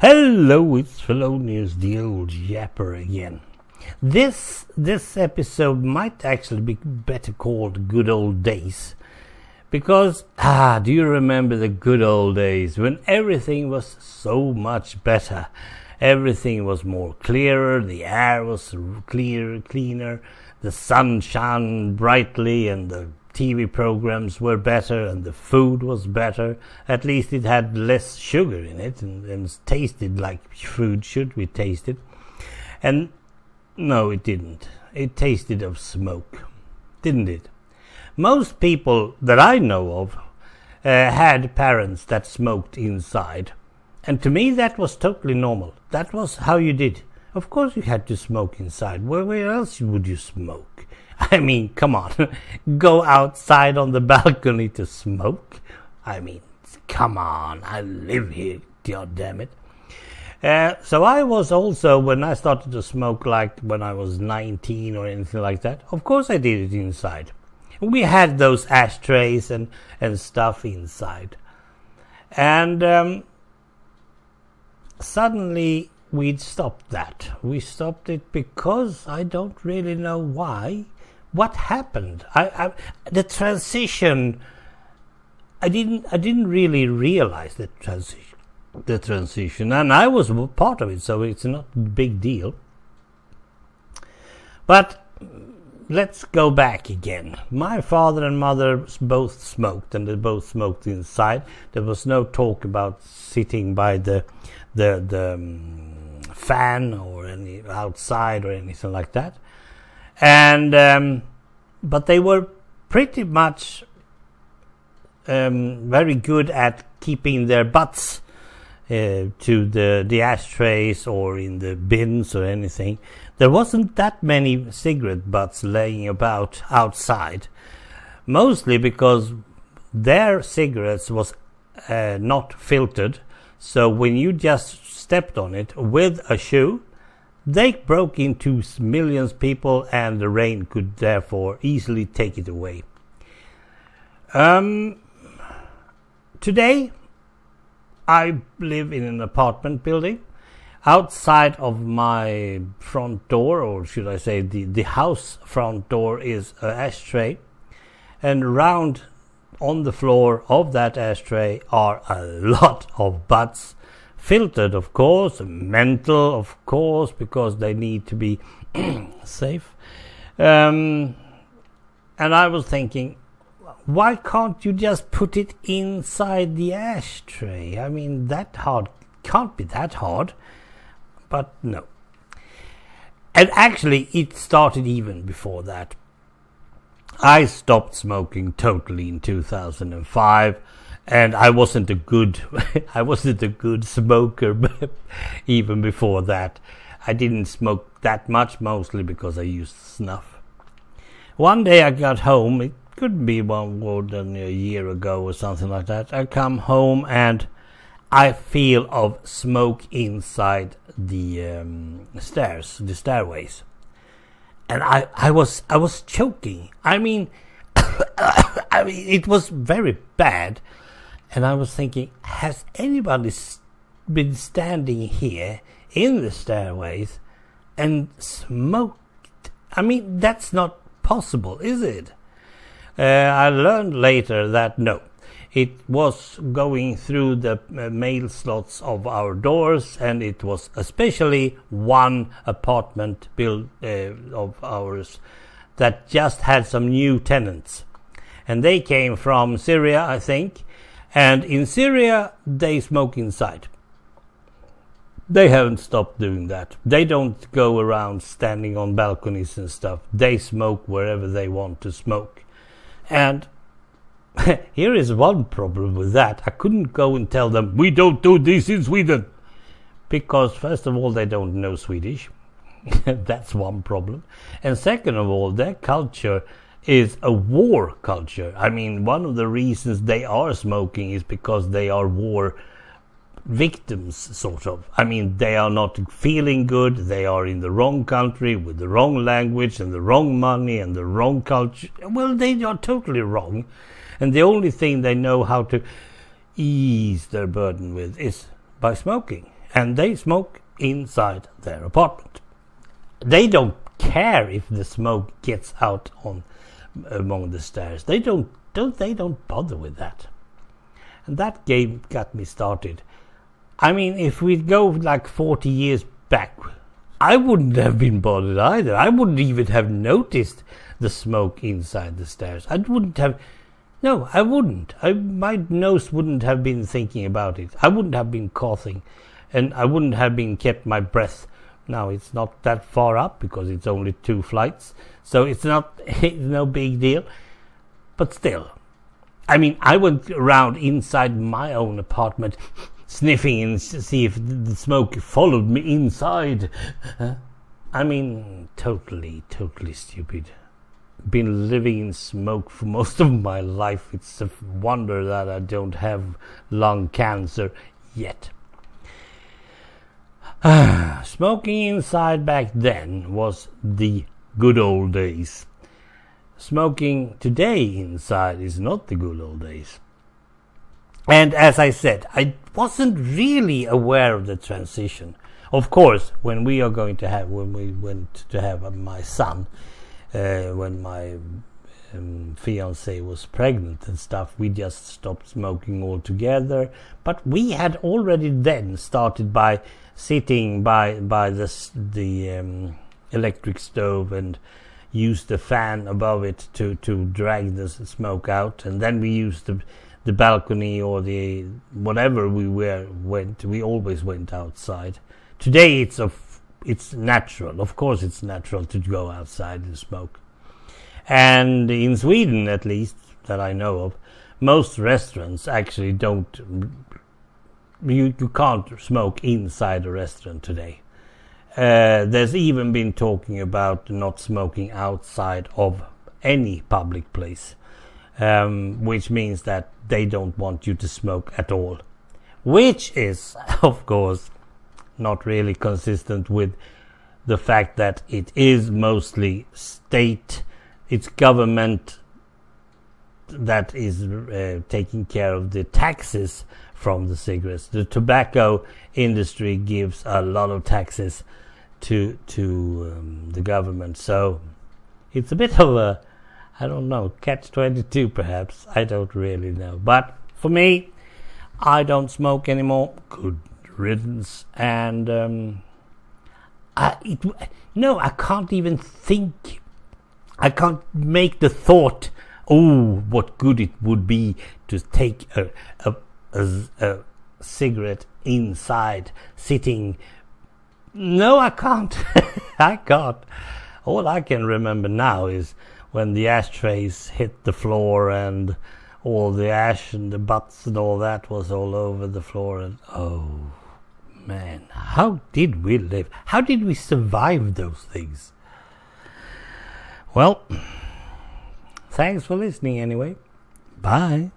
Hello, it's Fellonius, the old yapper again. This episode might actually be better called Good Old Days. Because, do you remember the good old days when everything was so much better? Everything was more clearer, the air was cleaner, the sun shone brightly, and the TV programs were better, and the food was better. At least it had less sugar in it, and tasted like food should be tasted. And no, it didn't. It tasted of smoke, didn't it? Most people that I know of had parents that smoked inside. And to me that was totally normal. That was how you did. Of course you had to smoke inside. Where else would you smoke? I mean, come on. Go outside on the balcony to smoke? I mean, come on. I live here, God damn it. So I was also, when I started to smoke, like when I was 19 or anything like that, of course I did it inside. We had those ashtrays and stuff inside. And suddenly we'd stopped that. We stopped it because I don't really know why. What happened? The transition. I didn't really realize the transition, and I was part of it, so it's not a big deal. But let's go back again. My father and mother both smoked, and they both smoked inside. There was no talk about sitting by the fan or any outside or anything like that. And but they were pretty much very good at keeping their butts to the ashtrays or in the bins or anything. There wasn't that many cigarette butts laying about outside, mostly because their cigarettes was not filtered. So when you just stepped on it with a shoe, they broke into millions of people, and the rain could therefore easily take it away. Today, I live in an apartment building. Outside of my front door, or should I say the house front door, is an ashtray. And round on the floor of that ashtray are a lot of butts. Filtered, of course, mental, of course, because they need to be safe. And I was thinking, why can't you just put it inside the ashtray? I mean, that hard can't be that hard. But no. And actually, it started even before that. I stopped smoking totally in 2005. And I wasn't a good smoker even before that. I didn't smoke that much, mostly because I used snuff. One day I got home, it could be more than a year ago or something like that. I come home and I feel of smoke inside the stairs, the stairways. And I was choking. I mean, it was very bad. And I was thinking, has anybody been standing here in the stairways and smoked? I mean, that's not possible, is it? I learned later that no. It was going through the mail slots of our doors, and it was especially one apartment build of ours that just had some new tenants. And they came from Syria, I think. And in Syria, they smoke inside. They haven't stopped doing that. They don't go around standing on balconies and stuff. They smoke wherever they want to smoke. And here is one problem with that. I couldn't go and tell them, we don't do this in Sweden. Because first of all, they don't know Swedish. That's one problem. And second of all, their culture is a war culture. I mean, one of the reasons they are smoking is because they are war victims, sort of. I mean, they are not feeling good. They are in the wrong country with the wrong language and the wrong money and the wrong culture. Well, they are totally wrong. And the only thing they know how to ease their burden with is by smoking. and they smoke inside their apartment. They don't care if the smoke gets out on among the stairs. They don't bother with that. And that game got me started. I mean, if we go like 40 years back, I wouldn't have been bothered either. I wouldn't even have noticed the smoke inside the stairs. I wouldn't. My nose wouldn't have been thinking about it. I wouldn't have been coughing, and I wouldn't have been kept my breath. Now it's not that far up because it's only 2 flights, so it's no big deal. But still, I mean, I went around inside my own apartment, sniffing and see if the smoke followed me inside. I mean, totally stupid. Been living in smoke for most of my life. It's a wonder that I don't have lung cancer yet. Smoking inside back then was the good old days. Smoking today inside is not the good old days. And as I said, I wasn't really aware of the transition. Of course, when we went to have my son, when my fiancée was pregnant and stuff, we just stopped smoking altogether. But we had already then started by sitting by the electric stove and use the fan above it to drag the smoke out, and then we used the balcony or the whatever we always went outside. Today it's natural. Of course it's natural to go outside and smoke. And in Sweden, at least that I know of, most restaurants actually don't. You can't smoke inside a restaurant today. There's even been talking about not smoking outside of any public place, which means that they don't want you to smoke at all, which is, of course, not really consistent with the fact that it is mostly state, it's government that is taking care of the taxes from the cigarettes. The tobacco industry gives a lot of taxes to the government, so it's a bit of a, I don't know, catch-22 perhaps. I don't really know. But for me, I don't smoke anymore. Good riddance. And I can't even think. I can't make the thought, oh, what good it would be to take a cigarette inside, sitting. No, I can't. I can't. All I can remember now is when the ashtrays hit the floor and all the ash and the butts and all that was all over the floor. And oh, man, how did we live? How did we survive those things? Well, thanks for listening anyway. Bye.